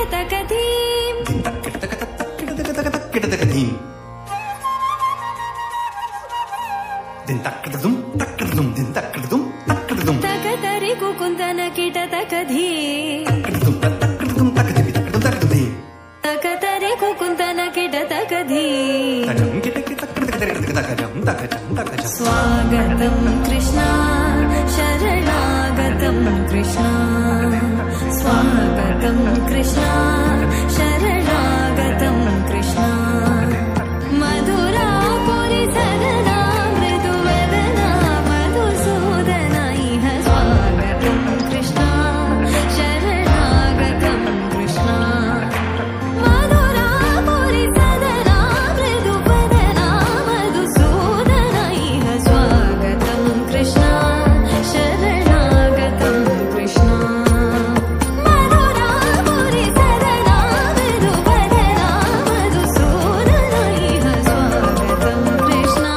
तकधीं तकतरि कुकुन्दन kit तकधीं तकतरि कुकुन्दन kit तकधीं स्वागतं कृष्णा शरणागतं कृष्णा स्वागतं कृष्णा शरणागतं कृष्णा मधुरापुरि सदना मृदुवदना मधुसूदना इह स्वागतं कृष्णा शरणागतं कृष्णा मधुरापुरि सदना मृदुवदना मधुसूदना इह स्वागतं कृष्णा शरणागतं कृष्णा मधुरापुरि सदना मृदुवदना मधुसूदना इह स्वागतं कृष्णा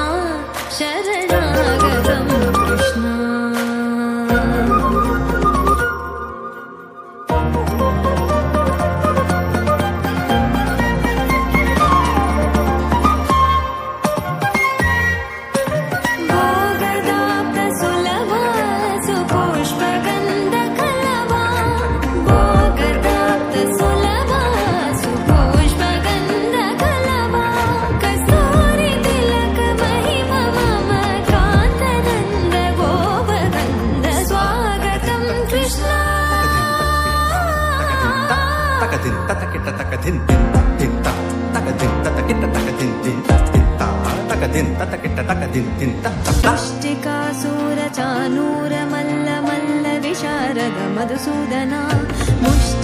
शरणागतं कृष्णा भोगदाप्तसुलभा सुपुष्पगन्धकलवा भोगदाप्तसुलभा सुपुष्पगन्धकलवा कस्तूरितिलकमहिमा मम कान्तनन्द गोपगन्ध स्वागतं कृष्णा मुष्टिकासुरचानूरमल्ल मल्ल विशारद मधुसूदना मुष्टि